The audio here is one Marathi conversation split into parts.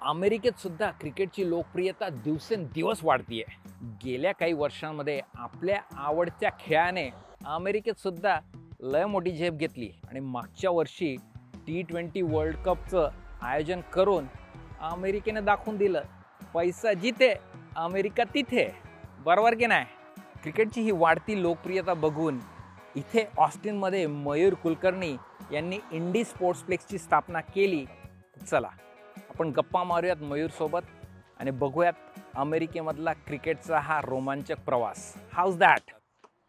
अमेरिकेत सुद्धा क्रिकेटची लोकप्रियता दिवसेंदिवस वाढतीये. गेल्या काही वर्षांमध्ये आपल्या आवडत्या खेळाने अमेरिकेत सुद्धा लय मोठी झेप घेतली आणि मागच्या वर्षी T20 वर्ल्ड कपचं आयोजन करून अमेरिकेने दाखवून दिलं, पैसा जिथे अमेरिका तिथे. बरोबर की नाही? क्रिकेटची ही वाढती लोकप्रियता बघून इथे ऑस्टिनमध्ये मयूर कुलकर्णी यांनी इंडी स्पोर्ट्सप्लेक्सची स्थापना केली. चला आपण गप्पा मारूयात मयूर सोबत आणि बघूयात अमेरिकेमधला क्रिकेटचा हा रोमांचक प्रवास. How's that?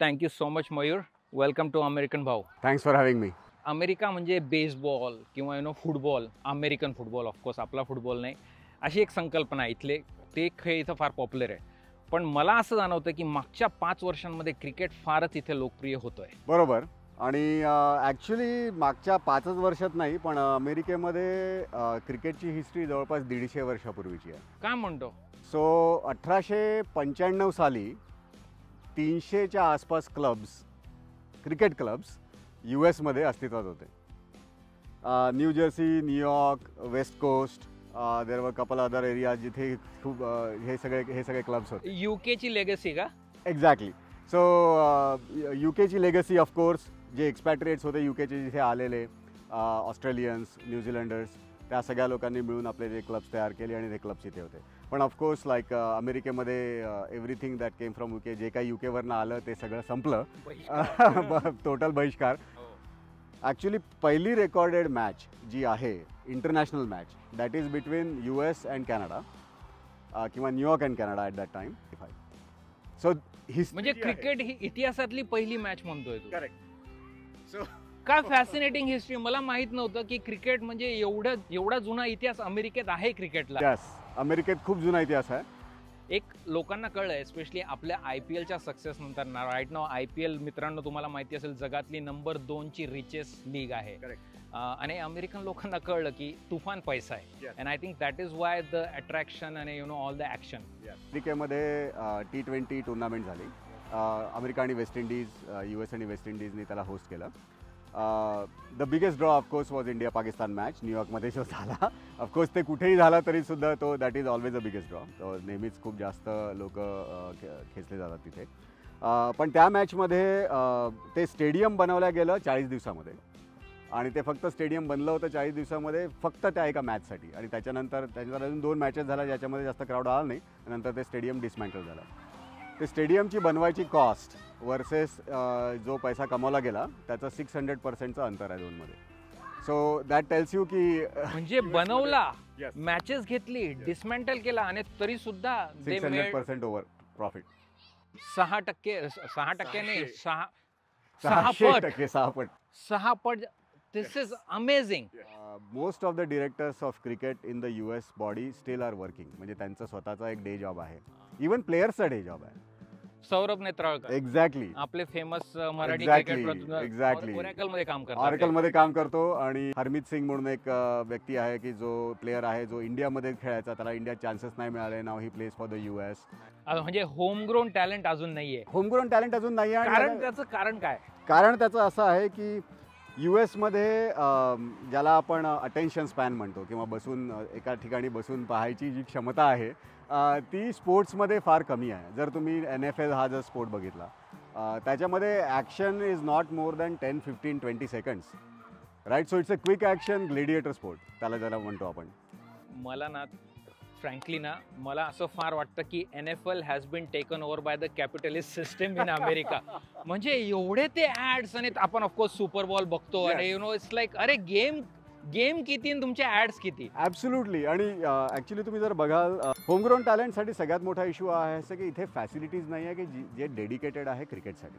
Thank you so much Mayur. Welcome to American भाऊ. Thanks for having me. America म्हणजे बेसबॉल किंवा फुटबॉल, अमेरिकन फुटबॉल, ऑफकोर्स आपला फुटबॉल नाही, अशी एक संकल्पना आहे. इथले ते खेळ इथं फार पॉप्युलर आहे. पण मला असं जाणवतं की मागच्या 5 वर्षांमध्ये क्रिकेट फारच इथे लोकप्रिय होतोय. बरोबर. आणि ॲक्च्युली मागच्या 5च वर्षात नाही, पण अमेरिकेमध्ये क्रिकेटची हिस्ट्री जवळपास 150 वर्षापूर्वीची आहे. काय म्हणतो? सो 1895 साली 300च्या आसपास क्रिकेट क्लब्स US मध्ये अस्तित्वात होते. New Jersey, New York, west coast, there were couple other area जिथे खूप हे सगळे क्लब्स होते. UKची लेगसी का? एक्झॅक्टली. सो UKची लेगसी ऑफकोर्स, जे एक्सपॅट्रिएट्स होते UKचे जिथे आलेले ऑस्ट्रेलियन्स, न्यूझीलंडर्स, त्या सगळ्या लोकांनी मिळून आपले जे क्लब्स तयार केले आणि ते क्लब्स इथे होते. पण ऑफकोर्स लाईक अमेरिकेमध्ये everything that came from UK, जे काही UKवरनं आलं ते सगळं संपलं. टोटल बहिष्कार. ॲक्च्युली पहिली रेकॉर्डेड मॅच जी आहे, international match, that is between US and Canada किंवा New York and Canada at that time. So म्हणजे क्रिकेट ही इतिहासातली पहिली मॅच म्हणतोय तू? करेक्ट. सो काय फॅसिनेटिंग हिस्ट्री. मला माहित नव्हतं की क्रिकेट म्हणजे एवढा जुना इतिहास अमेरिकेत आहे क्रिकेटला. यस, अमेरिकेत खूप जुना इतिहास आहे. एक लोकांना कळलंय, स्पेशली आपल्या IPLच्या सक्सेस नंतर ना. राईट नाव IPL मित्रांनो तुम्हाला माहिती असेल जगातली नंबर 2ची रिचेस्ट लीग आहे. आणि अमेरिकन लोकांना कळलं की तुफान पैसा आहे. And I think that is why the attraction आणि ऑल द ॲक्शन. अमेरिकेमध्ये T20 टुर्नामेंट झाली. अमेरिका आणि वेस्ट इंडिज, US आणि वेस्ट इंडिजनी त्याला होस्ट केलं. The biggest draw of course was India Pakistan match. न्यूयॉर्कमध्ये जो झाला, ऑफकोर्स ते कुठेही झाला तरी सुद्धा तो that is always a biggest draw. तो नेहमीच खूप जास्त लोक खेचले जातात तिथे. पण त्या मॅचमध्ये ते स्टेडियम बनवलं गेलं 40 दिवसामध्ये. आणि ते फक्त स्टेडियम बनलं होतं 40 दिवसामध्ये फक्त त्या एका मॅचसाठी. आणि त्याच्यानंतर अजून 2 मॅचेस झाल्या ज्याच्यामध्ये जास्त क्राऊड आला नाही. नंतर ते स्टेडियम डिसमॅन्टल झालं. ते स्टेडियमची बनवायची कॉस्ट वर्सेस जो पैसा कमावला गेला त्याचं 600%चं अंतर आहे दोनमध्ये. सो दॅट टेल्स यू की म्हणजे बनवला, मॅचेस घेतली, डिसमेंटल केला आणि तरी सुद्धा 600% ओव्हर प्रॉफिट. 6% नाही, 6 पट. This is amazing. Most of the directors of cricket in the US body still are working. म्हणजे त्यांचा स्वतःचा एक डे जॉब आहे. इवन प्लेयर्सचा डे जॉब आहे. सौरभ नेत्राळकर, एक्झॅक्टली, आपले फेमस मराठी एक्झॅक्टली ऑरॅकलमध्ये काम करतो. ऑरॅकलमध्ये काम करतो. आणि हरमीत सिंग म्हणून एक व्यक्ती आहे की जो प्लेअर आहे, जो इंडियामध्ये खेळायचा, त्याला इंडिया चान्सेस नाही मिळाले. नाव ही प्लेस फॉर द US. म्हणजे होमग्रोन टॅलेंट अजून नाहीये. होमग्रोन टॅलेंट अजून नाही आहे. कारण त्याचं कारण काय? कारण त्याचं असं आहे की US मध्ये ज्याला आपण अटेन्शन स्पॅन म्हणतो किंवा बसून एका ठिकाणी बसून पाहायची जी क्षमता आहे ती स्पोर्ट्समध्ये फार कमी आहे. जर तुम्ही NFL हा जर स्पोर्ट बघितला त्याच्यामध्ये action is not more than 10, 15, 20 seconds. Right. So it's a quick action gladiator sport त्याला ज्याला म्हणतो आपण. मला ना फ्रँकली ना मला असं फार वाटतं की NFL has been taken over by the capitalist system in America. म्हणजे एवढे ते ॲड्स आणि आपण ऑफकोर्स सुपर बॉल बघतो आणि इट्स लाईक अरे गेम किती आणि तुमचे ॲड्स किती. ॲब्सोल्युटली. आणि ॲक्च्युली तुम्ही जर बघाल होमग्रोन टॅलेंटसाठी सगळ्यात मोठा इश्यू आहे असं की इथे फॅसिलिटीज नाही आहे की जे डेडिकेटेड आहे क्रिकेटसाठी.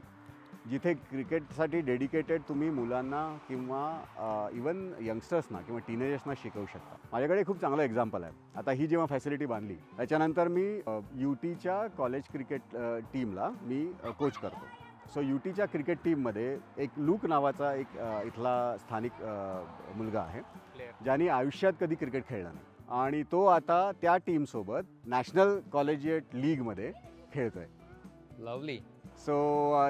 जिथे क्रिकेटसाठी डेडिकेटेड तुम्ही मुलांना किंवा इवन यंगस्टर्सना किंवा टीनेजर्सना शिकवू शकता. माझ्याकडे खूप चांगलं एक्झाम्पल आहे. आता ही जेव्हा फॅसिलिटी बांधली त्याच्यानंतर मी UTच्या कॉलेज क्रिकेट टीमला मी कोच करतो. सो UTच्या क्रिकेट टीममध्ये एक लूक नावाचा एक इथला स्थानिक मुलगा आहे ज्याने आयुष्यात कधी क्रिकेट खेळला नाही. आणि तो आता त्या टीमसोबत नॅशनल कॉलेजिएट लीगमध्ये खेळतोय. लवली. सो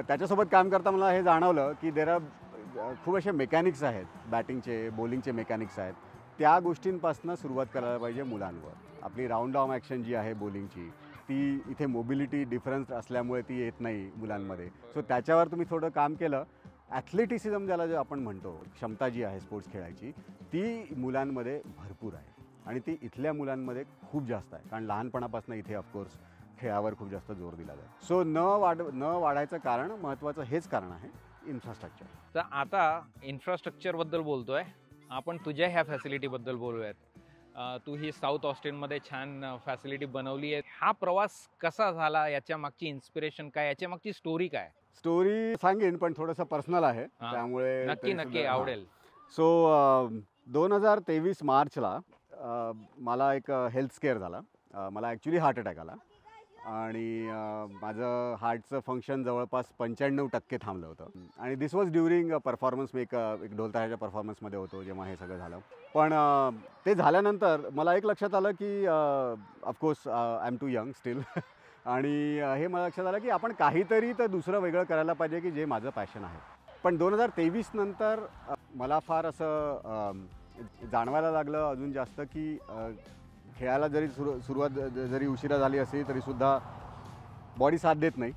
त्याच्यासोबत काम करता मला हे जाणवलं की देर आर खूप असे मेकॅनिक्स आहेत, बॅटिंगचे, बॉलिंगचे मेकॅनिक्स आहेत. त्या गोष्टींपासून सुरुवात करायला पाहिजे मुलांवर. आपली राऊंड आर्म ॲक्शन जी आहे बॉलिंगची ती इथे मोबिलिटी डिफरन्स असल्यामुळे ती येत नाही मुलांमध्ये. सो त्याच्यावर तुम्ही थोडं काम केलं. ॲथलेटिसिझम ज्याला जे आपण म्हणतो, क्षमता जी आहे स्पोर्ट्स खेळायची ती मुलांमध्ये भरपूर आहे आणि ती इथल्या मुलांमध्ये खूप जास्त आहे, कारण लहानपणापासून इथे ऑफकोर्स खेळावर खूप जास्त जोर दिला जातो. सो न वाढायचं कारण महत्त्वाचं हेच कारण आहे, इन्फ्रास्ट्रक्चर. तर आता इन्फ्रास्ट्रक्चरबद्दल बोलतोय, आपण तुझ्या ह्या फॅसिलिटीबद्दल बोलूयात. तू ही साऊथ ऑस्टिनमध्ये छान फॅसिलिटी बनवली आहे. हा प्रवास कसा झाला, याच्या मागची इन्स्पिरेशन काय, याच्या मागची स्टोरी काय? स्टोरी सांगेन पण थोडंसं पर्सनल आहे, हां. त्यामुळे नक्की आवडेल. सो 2023 मार्चला मला एक हेल्थ स्केअर झाला. मला ॲक्च्युली हार्ट अटॅक आला आणि माझं हार्टचं फंक्शन जवळपास 95% थांबलं होतं आणि दिस वॉज ड्युरिंग परफॉर्मन्स. मी एक ढोलताशाच्या परफॉर्मन्समध्ये होतो जेव्हा हे सगळं झालं. पण ते झाल्यानंतर मला एक लक्षात आलं की of course I am too young still आणि हे मला लक्षात आलं की आपण काहीतरी तर दुसरं वेगळं करायला पाहिजे की जे माझं पॅशन आहे. पण 2023 नंतर मला फार असं जाणवायला लागलं अजून जास्त की खेळायला जरी सुरुवात जरी उशिरा झाली असली तरीसुद्धा बॉडी साथ देत नाही.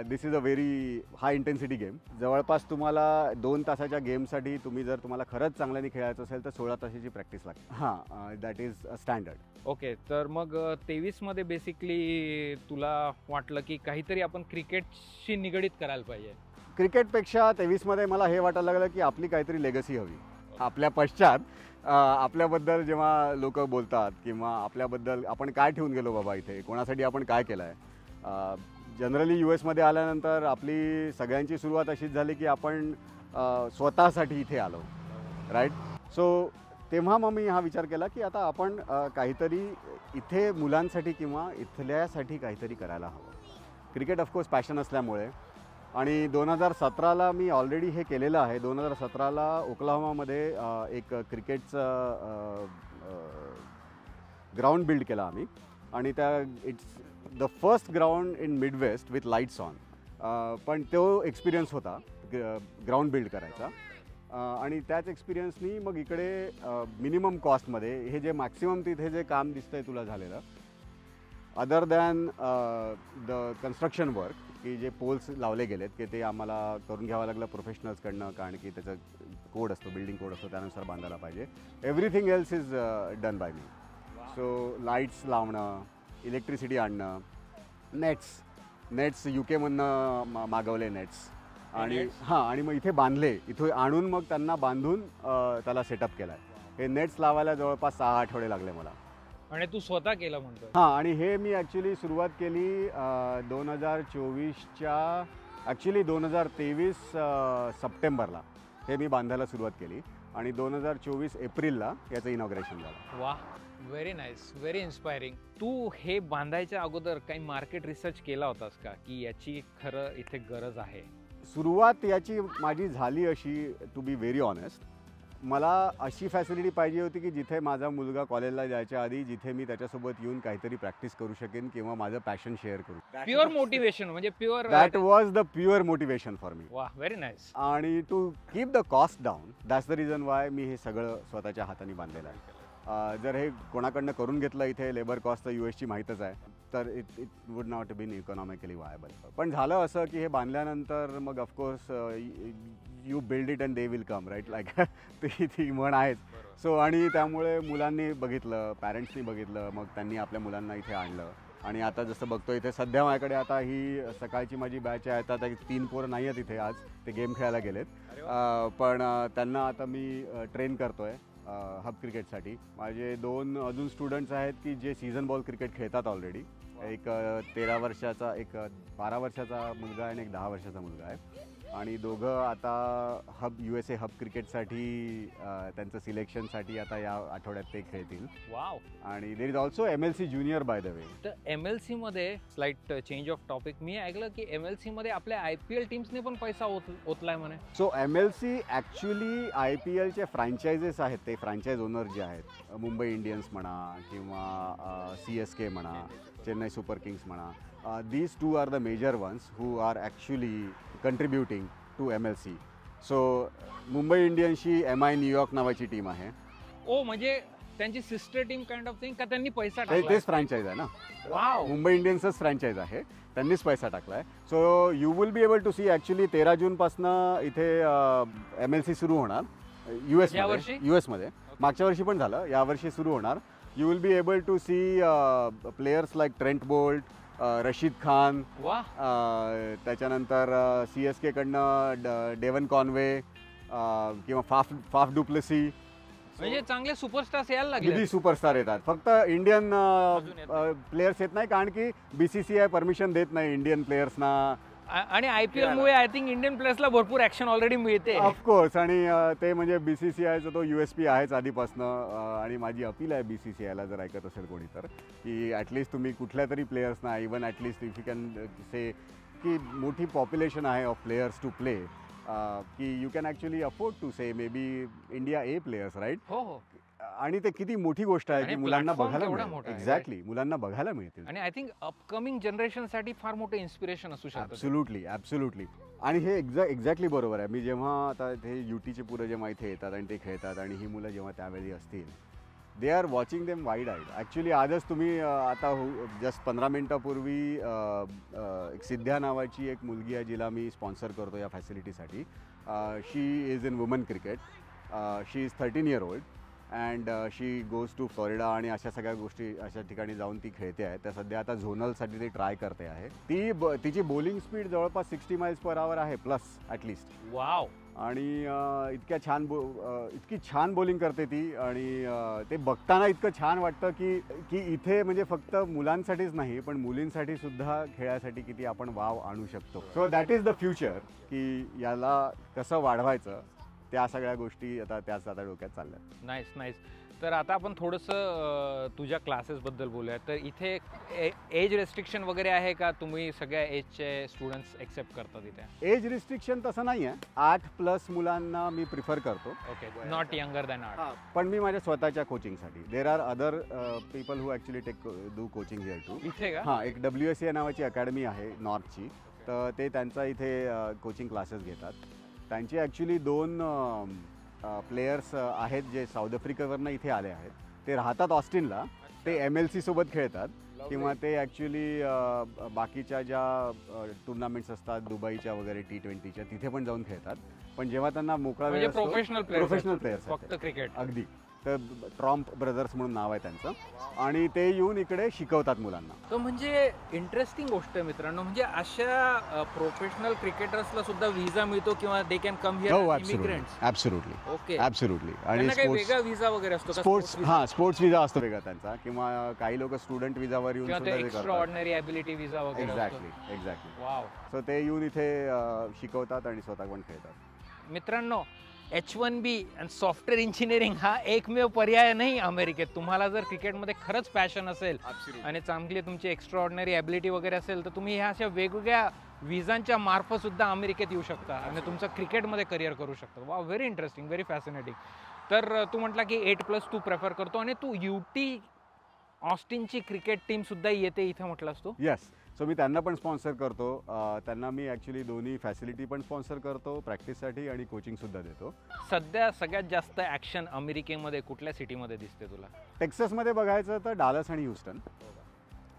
This is a very high intensity game. जवळपास तुम्हाला 2 तासाच्या गेमसाठी तुम्हाला खरंच चांगल्याने खेळायचं असेल तर 16 तासाची प्रॅक्टिस लागते. हां, दॅट इज स्टँडर्ड. ओके, तर मग 23मध्ये बेसिकली तुला वाटलं की काहीतरी आपण क्रिकेटशी निगडीत करायला पाहिजे. क्रिकेटपेक्षा 23मध्ये मला हे वाटायला लागलं की आपली काहीतरी लेगसी हवी. आपल्या पश्चात आपल्याबद्दल जेव्हा लोक बोलतात किंवा आपल्याबद्दल आपण काय ठेवून गेलो बाबा इथे, कोणासाठी आपण काय केलं आहे. जनरली US मध्ये आल्यानंतर आपली सगळ्यांची सुरुवात अशीच झाली की आपण स्वतःसाठी इथे आलो, राईट. सो तेव्हा मग मी हा विचार केला की आता आपण काहीतरी इथे मुलांसाठी किंवा इथल्यासाठी काहीतरी करायला हवं. क्रिकेट ऑफकोर्स पॅशन असल्यामुळे आणि 2017ला मी ऑलरेडी हे केलेलं आहे. 2017ला ओक्लाहोमामध्ये एक क्रिकेटचं ग्राउंड बिल्ड केला आम्ही आणि it's the first ground in Midwest with lights on. पण तो एक्सपिरियन्स होता ग्राउंड बिल्ड करायचा आणि त्याच एक्सपिरियन्सनी मग इकडे मिनिमम कॉस्टमध्ये हे जे मॅक्सिमम तिथे जे काम दिसतंय तुला झालेलं, other than the construction work, की जे पोल्स लावले गेलेत की ते आम्हाला करून घ्यावं लागलं प्रोफेशनल्सकडनं, कारण की त्याचं कोड असतो, बिल्डिंग कोड असतो, त्यानुसार बांधायला पाहिजे. Everything else is done by me. So lights लावणं, इलेक्ट्रिसिटी आणणं, नेट्स UK मधनं मागवले नेट्स आणि आणि मग इथे बांधले. इथे आणून मग त्यांना बांधून त्याला सेटअप केला आहे. हे नेट्स लावायला जवळपास 6 आठवडे लागले मला. आणि तू स्वतः केलं म्हणतो? हां, आणि हे मी ॲक्च्युली सुरुवात केली 2024च्या 2023 सप्टेंबरला हे मी बांधायला सुरुवात केली आणि 2024 एप्रिलला याचं इनॉग्रेशन झालं. वा, व्हेरी नाईस, व्हेरी इन्स्पायरिंग. तू हे बांधायच्या अगोदर काही मार्केट रिसर्च केला होतास का की याची खरं इथे गरज आहे? सुरुवात याची माझी झाली अशी, टू बी व्हेरी ऑनेस्ट, मला अशी फॅसिलिटी पाहिजे होती की जिथे माझा मुलगा कॉलेजला जायच्या आधी जिथे मी त्याच्यासोबत येऊन काहीतरी प्रॅक्टिस करू शकेन किंवा माझं पॅशन शेअर करू. प्युअर मोटिवेशन, म्हणजे pure, that was the pure motivation for me. वा, व्हेरी नाईस. आणि to keep the cost down, that's the reason why मी हे सगळं स्वतःच्या हाताने बांधलेलं आहे. जर हे कोणाकडनं करून घेतलं, इथे लेबर कॉस्ट तर US ची माहीतच आहे, तर it would not been economically viable. पण झालं असं की हे बांधल्यानंतर मग of course you build it and they will come, right, like ती म्हण आहेच. सो आणि त्यामुळे मुलांनी बघितलं, पॅरेंट्सनी बघितलं, मग त्यांनी आपल्या मुलांना इथे आणलं आणि आता जसं बघतो इथे सध्या माझ्याकडे आता ही सकाळची माझी बॅच आहे. आता 3 पोरं नाही आहेत इथे, आज ते गेम खेळायला गेलेत. पण त्यांना आता मी ट्रेन करतो आहे हब क्रिकेटसाठी. माझे 2 अजून स्टुडंट्स आहेत की जे सीझन बॉल क्रिकेट खेळतात ऑलरेडी. एक 13 वर्षाचा, एक 12 वर्षाचा मुलगा आहे आणि एक 10 वर्षाचा मुलगा आहे आणि दोघं आता USA हब क्रिकेटसाठी त्यांचं सिलेक्शनसाठी आता या आठवड्यात ते खेळतील. वाव. आणि there is also MLC junior by the way. तर MLC मध्ये स्लाइट चेंज ऑफ टॉपिक, मी ऐकलं की MLC मध्ये आपल्या IPL टीम्सने पण पैसा ओतलाय म्हणे. सो MLC ॲक्च्युली IPLचे फ्रँचायझेस आहेत, ते फ्रँचायझ ओनर जे आहेत, मुंबई इंडियन्स म्हणा किंवा CSK म्हणा, चेन्नई सुपर किंग्स म्हणा, these two are the major ones who are actually contributing to MLC. So Mumbai इंडियन्सची MI न्यूयॉर्क नावाची टीम आहे ओ म्हणजे त्यांची sister team kind of thing का त्यांनी पैसा तेच फ्रँचाईज आहे ना. वाव. मुंबई इंडियन्सच फ्रँचाईज आहे, त्यांनीच पैसा टाकलाय. So you will be able to see actually 13 जूनपासनं इथे MLC सुरू होणार US मध्ये. मागच्या वर्षी पण झालं, यावर्षी सुरू होणार. You will be able to see players like Trent Boult, Rashid Khan, त्याच्यानंतर CSK कडनं डेव्हन कॉन्वे किंवा फाफ डुप्लेसी. म्हणजे चांगले सुपरस्टार्स यायला लागले. किती सुपरस्टार येतात. फक्त इंडियन प्लेयर्स येत नाही, कारण की BCCI परमिशन देत नाही इंडियन प्लेयर्सना. आणि IPL मुळे आय थिंक इंडियन प्लेयर्सला भरपूर ऍक्शन ऑलरेडी मिळते. ऑफकोर्स. आणि ते म्हणजे BCCIचा तो USP आहेच आधीपासनं. आणि माझी अपील आहे BCCIला, जर ऐकत असेल कोणी तर, की ॲटलिस्ट तुम्ही कुठल्या तरी प्लेयर्सना, even at least if you can say की मोठी पॉप्युलेशन आहे ऑफ प्लेयर्स टू प्ले, की you can actually afford to say may be India A प्लेयर्स, राईट. हो. आणि ते किती मोठी गोष्ट आहे की मुलांना बघायला मिळेल. एक्झॅक्टली, मुलांना बघायला मिळतील. आणि आय थिंक अपकमिंग जनरेशनसाठी फार मोठं इन्स्पिरेशन असू शकतं. ॲब्सोल्युटली. आणि हे एक्झॅक्टली बरोबर आहे. मी जेव्हा आता ते UTचे पुरं जेव्हा इथे येतात आणि ते खेळतात, आणि ही मुलं जेव्हा त्यावेळी असतील, they are watching them wide eyed. Actually आजच तुम्ही आता जस्ट 15 मिनटापूर्वी एक सिद्ध्या नावाची एक मुलगी आहे, जिला मी स्पॉन्सर करतो या फॅसिलिटीसाठी. She is in woman cricket. She is 13 year old and she goes to Florida आणि अशा सगळ्या गोष्टी, अशा ठिकाणी जाऊन ती खेळते आहे. त्या सध्या आता झोनलसाठी ती ट्राय करते आहे. तिची बॉलिंग स्पीड जवळपास 60 miles/hour आहे, प्लस ॲटलिस्ट. वाव. आणि इतकी छान बॉलिंग करते ती. आणि ते बघताना इतकं छान वाटतं की इथे म्हणजे फक्त मुलांसाठीच नाही, पण मुलींसाठी सुद्धा खेळासाठी किती आपण वाव आणू शकतो. So that is the future, की याला कसं वाढवायचं, त्या सगळ्या गोष्टी आता डोक्यात चालल्या. नाईस. तर आता आपण थोडंसं तुझ्या क्लासेसबद्दल बोलूया. तर इथे एज रेस्ट्रिक्शन वगैरे आहे का? तुम्ही सगळ्या एजचे स्टुडंट्स एक्सेप्ट करतात इथे? एज रिस्ट्रिक्शन तसं नाही आहे. 8+ मुलांना मी प्रिफर करतो. ओके. Not younger than 8. पण मी माझ्या स्वतःच्या कोचिंगसाठी, there are other people who actually do coaching here too. इथे का? हां, एक WSA नावाची अकॅडमी आहे नॉर्थची. तर ते त्यांचा इथे कोचिंग क्लासेस घेतात. त्यांची ॲक्च्युली 2 प्लेयर्स आहेत जे साऊथ आफ्रिकेवरनं इथे आले आहेत. ते राहतात ऑस्टिनला. ते MLC सोबत खेळतात, किंवा ते ॲक्च्युली बाकीच्या ज्या टुर्नामेंट्स असतात दुबईच्या वगैरे T20च्या, तिथे पण जाऊन खेळतात. पण जेव्हा त्यांना मोकळा वेळ असतो, प्रोफेशनल प्लेयर्स फक्त क्रिकेट. अगदी. तर ट्रॉम्प ब्रदर्स म्हणून नाव आहे त्यांचं. आणि ते येऊन इकडे शिकवतात मुलांना. तो म्हणजे इंटरेस्टिंग गोष्ट आहे मित्रांनो. म्हणजे अशा प्रोफेशनल क्रिकेटर्सला सुद्धा व्हिसा मिळतो, किंवा they can come here immigrants. Absolutely. Okay. Absolutely. आणि वेगळा व्हिसा वगैरे असतो का? स्पोर्ट्स व्हिसा असतो वेगळा त्यांचा, किंवा काही लोक स्टुडंट व्हिसावर येऊन सुद्धा ते एक्स्ट्रा ऑर्डिनरी ॲबिलिटी व्हिसा वगैरे. एक्झॅक्टली. वाव. सो ते येऊन इथे शिकवतात आणि स्वतः पण खेळतात. मित्रांनो, H1B आणि सॉफ्टवेअर इंजिनिअरिंग हा एकमेव पर्याय नाही अमेरिकेत. तुम्हाला जर क्रिकेटमध्ये खरंच पॅशन असेल आणि चांगली तुमची एक्स्ट्रा ऑर्डिनरी ॲबिलिटी वगैरे असेल, तर तुम्ही ह्या अशा वेगवेगळ्या व्हिजांच्या मार्फत सुद्धा अमेरिकेत येऊ शकता आणि तुमचं क्रिकेटमध्ये करिअर करू शकता. वा, व्हेरी इंटरेस्टिंग, व्हेरी फॅसिनेटिंग. तर तू म्हटला की 8+ तू प्रेफर करतो, आणि तू UT ऑस्टिनची क्रिकेट टीम सुद्धा येते इथे म्हटलास तू? येस. सो मी त्यांना पण स्पॉन्सर करतो. त्यांना मी ॲक्च्युली दोन्ही फॅसिलिटी पण स्पॉन्सर करतो, प्रॅक्टिससाठी आणि कोचिंगसुद्धा देतो. सध्या सगळ्यात जास्त ॲक्शन अमेरिकेमध्ये कुठल्या सिटीमध्ये दिसते तुला? टेक्सासमध्ये बघायचं तर डालस आणि ह्युस्टन.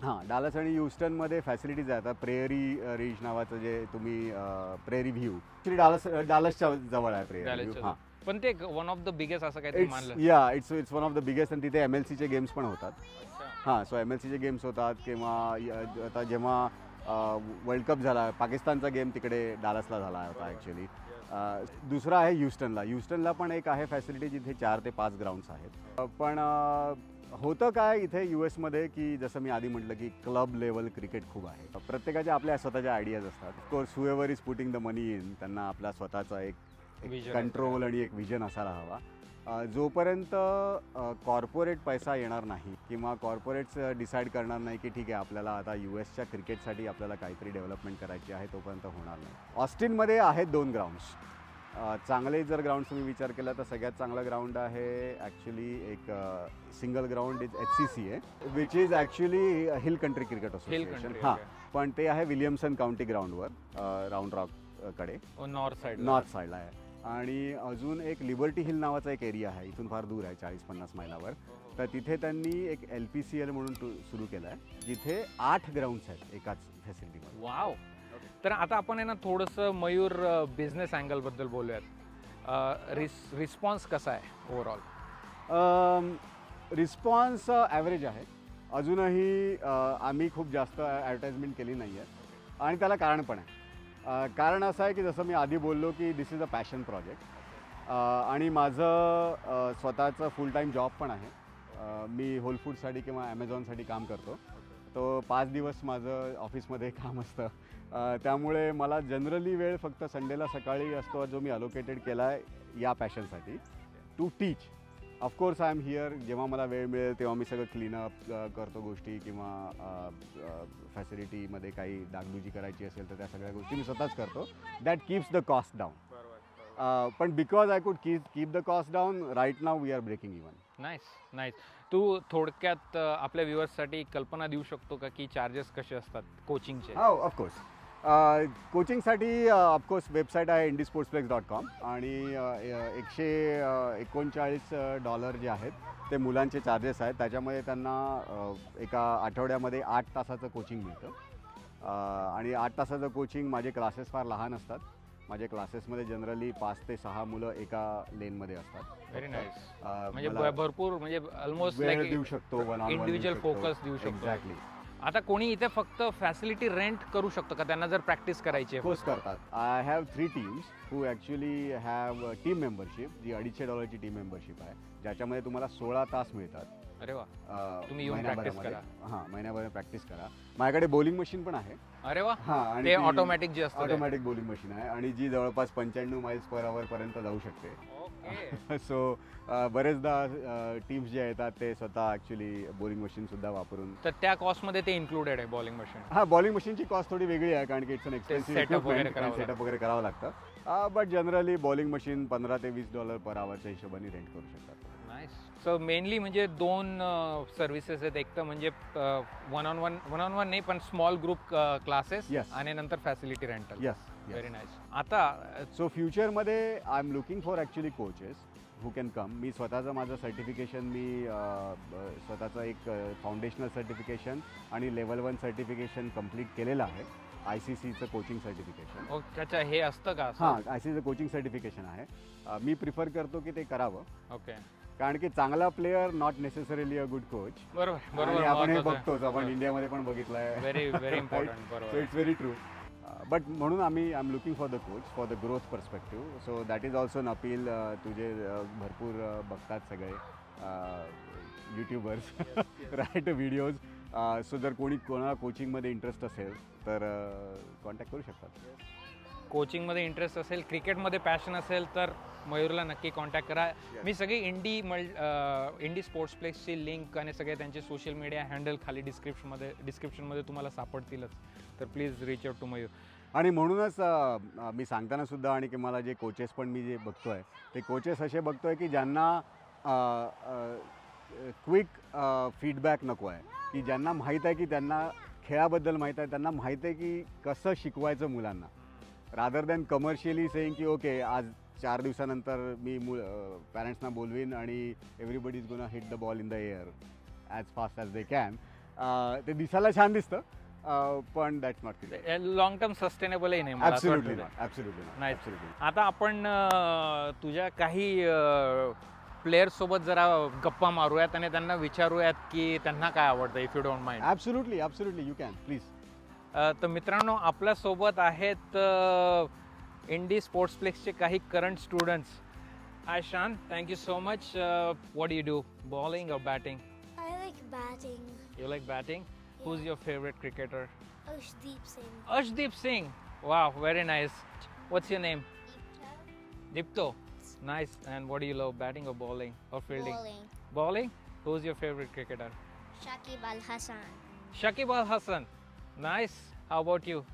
हां, डालस आणि ह्युस्टनमध्ये फॅसिलिटीज आहेत. आता प्रेअरी रिज नावाचं जे तुम्ही प्रेअरी व्ह्यू, ॲक्च्युली डालसच्या जवळ आहे प्रेअरी व्ह्यू. हां, पण ते वन ऑफ द बिगेस्ट असं काहीतरी मानलं. It's one of the biggest. आणि तिथे MLCचे गेम्स पण होतात. हां, सो MLCचे गेम्स होतात. किंवा आता जेव्हा वर्ल्ड कप झाला, पाकिस्तानचा गेम तिकडे डालसला झाला होता ॲक्च्युली. दुसरा आहे ह्युस्टनला पण एक आहे फॅसिलिटी, जिथे 4 ते 5 ग्राउंड्स आहेत. पण होतं काय इथे US मध्ये, की जसं मी आधी म्हटलं की क्लब लेवल क्रिकेट खूप आहे. प्रत्येकाच्या आपल्या स्वतःच्या आयडियाज असतात. Of course whoever is putting the money in, त्यांना आपला स्वतःचा एक कंट्रोल आणि एक विजन असायला हवा. जोपर्यंत कॉर्पोरेट पैसा येणार नाही, किंवा कॉर्पोरेट्स डिसाईड करणार नाही की ठीक आहे आपल्याला आता USच्या क्रिकेटसाठी आपल्याला काहीतरी डेव्हलपमेंट करायची आहे, तोपर्यंत होणार नाही. ऑस्टिनमध्ये आहेत 2 ग्राउंड्स. चांगले जर ग्राउंड तुम्ही विचार केला तर सगळ्यात चांगला ग्राउंड आहे ॲक्च्युली एक सिंगल ग्राउंड इज HCC आहे, which is actually hill country cricket association. हां, पण ते आहे विलियमसन काउंटी ग्राउंडवर, राऊंड रॉक कडे, नॉर्थ साईडला आहे. आणि अजून एक लिबर्टी हिल नावाचा एक एरिया आहे, इथून फार दूर आहे 40-50 मैलावर. तर तिथे त्यांनी एक LPCL म्हणून सुरू केलं आहे, जिथे 8 ग्राउंड्स आहेत एकाच फॅसिलिटीमध्ये. वाव. तर आता आपण आहे ना थोडंसं मयूर बिझनेस अँगलबद्दल बोलूयात. रिस्पॉन्स कसा आहे ओव्हरऑल? रिस्पॉन्स ॲव्हरेज आहे. अजूनही आम्ही खूप जास्त ॲडव्हर्टाइजमेंट केली नाही आहे आणि त्याला कारण पण आहे. कारण असं आहे की जसं मी आधी बोललो की दिस इज अ पॅशन प्रोजेक्ट आणि माझं स्वतःचं फुल टाईम जॉब पण आहे. मी होल फूडसाठी किंवा ॲमेझॉनसाठी काम करतो. तो 5 दिवस माझं ऑफिसमध्ये काम असतं. त्यामुळे मला जनरली वेळ फक्त संडेला सकाळी असतो, जो मी अलोकेटेड केला आहे या पॅशनसाठी to teach. Of course I am here. जेव्हा मला वेळ मिळेल तेव्हा मी सगळं क्लीनअप करतो गोष्टी, किंवा फॅसिलिटीमध्ये काही डागडुजी करायची असेल तर त्या सगळ्या गोष्टी मी स्वतःच करतो. That keeps the cost down. पण because I could keep the cost down, right now we are breaking even. Nice nice. तू थोडक्यात आपल्या व्ह्युअर्ससाठी कल्पना देऊ शकतो का की चार्जेस कसे असतात कोचिंगचे? हो, ऑफकोर्स. कोचिंगसाठी ऑफकोर्स वेबसाईट आहे indisportsplex.com आणि $139 जे आहेत ते मुलांचे चार्जेस आहेत. त्याच्यामध्ये त्यांना एका आठवड्यामध्ये 8 तासाचं कोचिंग मिळतं आणि 8 तासाचं कोचिंग. माझे क्लासेस फार लहान असतात. माझ्या क्लासेसमध्ये जनरली 5 ते 6 मुलं एका लेनमध्ये असतात. Very nice. म्हणजे भरपूर, म्हणजे ऑलमोस्ट वेळ देऊ शकतो, इंडिव्हिज्युअल फोकस देऊ शकतो. एक्झॅक्टली. आता कोणी इथे फक्त फॅसिलिटी रेंट करू शकतो का त्यांना जर प्रॅक्टिस करायची आहे? कोर्स करतात. I have 3 teams who actually have team membership, जी $250 ची टीम मेंबरशिप आहे, ज्याच्यामध्ये तुम्हाला 16 तास मिळतात. अरे वा. तुम्ही येऊन प्रॅक्टिस करा. हां, महिन्याभर प्रॅक्टिस करा. माझ्याकडे बॉलिंग मशीन पण आहे. अरे वा. हां, ते ऑटोमॅटिक जे असतं, ऑटोमॅटिक बॉलिंग मशीन आहे आणि जी जवळपास 95 माइल्स पर आवर पर्यंत जाऊ शकते. सो बरेचदा टीम्स जे येतात ते स्वतः ॲक्च्युली बॉलिंग मशीनसुद्धा वापरून. तर त्या कॉस्टमध्ये ते इन्क्लुडेड आहे बॉलिंग मशीन? हां, बॉलिंग मशीनची कॉस्ट थोडी वेगळी आहे, कारण की इट्स अन एक्सपेन्सिव्ह सेटअप वगैरे करावं लागतं. बट जनरली बॉलिंग मशीन $15 ते $20 पर आवरच्या हिशोबाने रेंट करू शकतात. नाईस. सो मेनली म्हणजे 2 सर्व्हिसेस आहेत. एक तर म्हणजे वन ऑन वन नाही, पण स्मॉल ग्रुप क्लासेस आणि नंतर facility rental. Yes. Very nice. आता सो फ्युचरमध्ये I am looking for actually coaches who can come. मी स्वतःचं माझं सर्टिफिकेशन, मी स्वतःचं एक फाउंडेशनल सर्टिफिकेशन आणि लेवल 1 सर्टिफिकेशन कंप्लीट केलेलं आहे. ICCचं कोचिंग सर्टिफिकेशन. अच्छा, हे असतं का? हां, ICCचं कोचिंग सर्टिफिकेशन आहे. मी प्रिफर करतो की ते करावं. ओके. कारण की चांगला player not necessarily a good coach. बरोबर. आपण हे बघतोच, आपण इंडियामध्ये पण बघितलं आहे. Very important. बरोबर. So it's very true. But म्हणून I am looking for the coach for the growth perspective. So that is also an appeal. तुझे भरपूर बघतात सगळे यूट्यूबर्स, राईट व्हिडिओज. सो जर कोणाला कोचिंगमध्ये इंटरेस्ट असेल तर कॉन्टॅक्ट करू शकतात. कोचिंगमध्ये इंटरेस्ट असेल, क्रिकेटमध्ये पॅशन असेल तर मयूरला नक्की कॉन्टॅक्ट करा. मी सगळी इंडी स्पोर्ट्स प्लेक्सची लिंक आणि सगळे त्यांचे सोशल मीडिया हँडल खाली डिस्क्रिप्शनमध्ये तुम्हाला सापडतीलच. तर please reach out to Mayur. आणि म्हणूनच मी सांगताना सुद्धा, आणि की मला जे कोचेस पण मी जे बघतोय ते कोचेस असे बघतोय की ज्यांना क्विक फीडबॅक नको आहे, की ज्यांना माहीत आहे की त्यांना खेळाबद्दल माहीत आहे, त्यांना माहीत आहे की कसं शिकवायचं मुलांना, रादर दॅन कमर्शियली सेईंग की ओके आज 4 दिवसानंतर मी पॅरेंट्सना बोलवीन आणि everybody is gonna hit the ball in the air as fast as they can. ते दिसायला छान दिसतं, पण that's not clear. Long term सस्टेनेबलही नाही. ॲब्सोल्युटली नाही. आता आपण तुझ्या काही प्लेयर्ससोबत जरा गप्पा मारूयात आणि त्यांना विचारूयात की त्यांना काय आवडतं, if you don't mind. Absolutely you can please. तर मित्रांनो, आपल्यासोबत आहेत इंडी स्पोर्ट्स प्लेक्सचे काही current students. Hi Shaan, thank you so much. What do you do, bowling or batting? I like batting. You like batting? Yeah. Who's your favorite cricketer? Arshdeep Singh. Arshdeep Singh. Wow, very nice. What's your name? Deepta. Dipto. Nice. And what do you love, batting or bowling or fielding? Bowling. Bowling? Who's your favorite cricketer? Shakib Al Hasan. Shakib Al Hasan. Nice. How about you?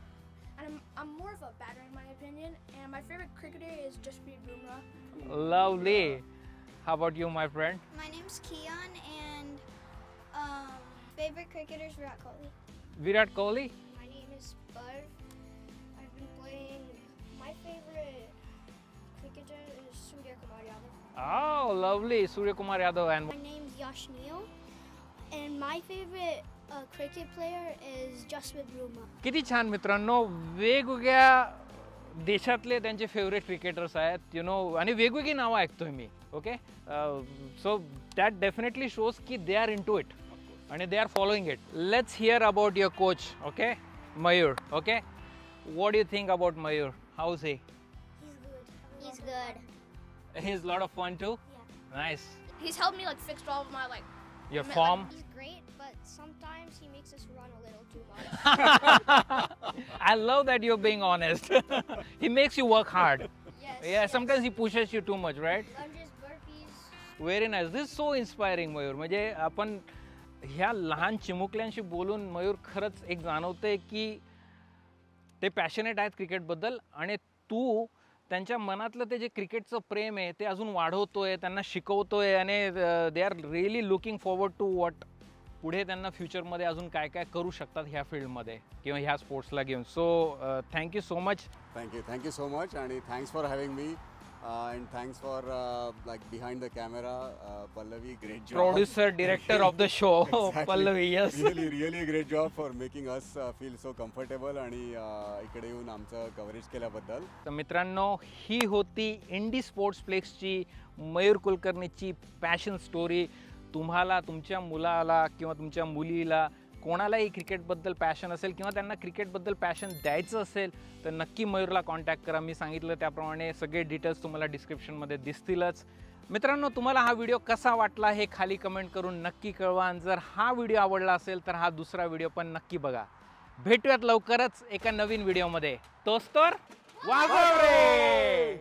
And I'm more of a batter in my opinion, and my favorite cricketer is Jasprit Bumrah. Lovely. How about you, my friend? My name's Keon, and favorite cricketer is Virat Kohli. Virat Kohli? My name is Bud. I've been playing. My favorite cricketer Surya Kumar Yadav. Oh, lovely. Surya Kumar Yadav. And My name's Yash Neal, and my favorite cricket player is Jasprit Bumrah. किती छान मित्रांनो, वेगवेगळ्या देशातले त्यांचे फेवरेट क्रिकेटर्स आहेत यु नो, आणि वेगवेगळी नावं ऐकतोय मी. Okay, so that definitely shows की they are into it आणि they are following it. Let's hear about your coach. Okay, Mayur. Okay, what do you think about Mayur? How is he? He's good. He's a lot of fun too. Nice. He's helped me like fix all of my like. Your I mean, form. He's great, but sometimes he makes us run a little too much. I love that you're being honest. He makes you work hard. Yes. Yeah, sometimes he pushes you too much, right? Lunges, burpees. Very nice. This is so inspiring, Mayur. म्हणजे आपण ह्या लहान चिमुकल्यांशी बोलून मयूर खरंच एक जाणवतंय की ते पॅशनेट आहेत क्रिकेटबद्दल आणि तू त्यांच्या मनातलं ते जे क्रिकेटचं प्रेम आहे ते अजून वाढवतोय, त्यांना शिकवतोय आणि they are really looking forward to what पुढे त्यांना फ्युचरमध्ये अजून काय काय करू शकतात ह्या फील्डमध्ये किंवा ह्या स्पोर्ट्सला घेऊन. So thank you so much. Thank you so much आणि thanks for having me and thanks for like behind the camera Pallavi. Great job. Producer director of the show Pallavi. Yes, really great job for making us feel so comfortable आणि इकडे येऊन आमचं कव्हरेज केल्याबद्दल. तर मित्रांनो, ही होती इंडी स्पोर्ट्स फ्लेक्सची मयूर कुलकर्णीची पॅशन स्टोरी. तुम्हाला तुमच्या मुलाला किंवा तुमच्या मुलीला कोणालाही क्रिकेटबद्दल पॅशन असेल किंवा त्यांना क्रिकेटबद्दल पॅशन द्यायचं असेल तर नक्की मयूरला कॉन्टॅक्ट करा. मी सांगितलं त्याप्रमाणे सगळे डिटेल्स तुम्हाला डिस्क्रिप्शनमध्ये दिसतीलच. मित्रांनो, तुम्हाला हा व्हिडिओ कसा वाटला हे खाली कमेंट करून नक्की कळवा. आणि जर हा व्हिडिओ आवडला असेल तर हा दुसरा व्हिडिओ पण नक्की बघा. भेटूयात लवकरच एका नवीन व्हिडिओमध्ये. तोच तर वाजव रे.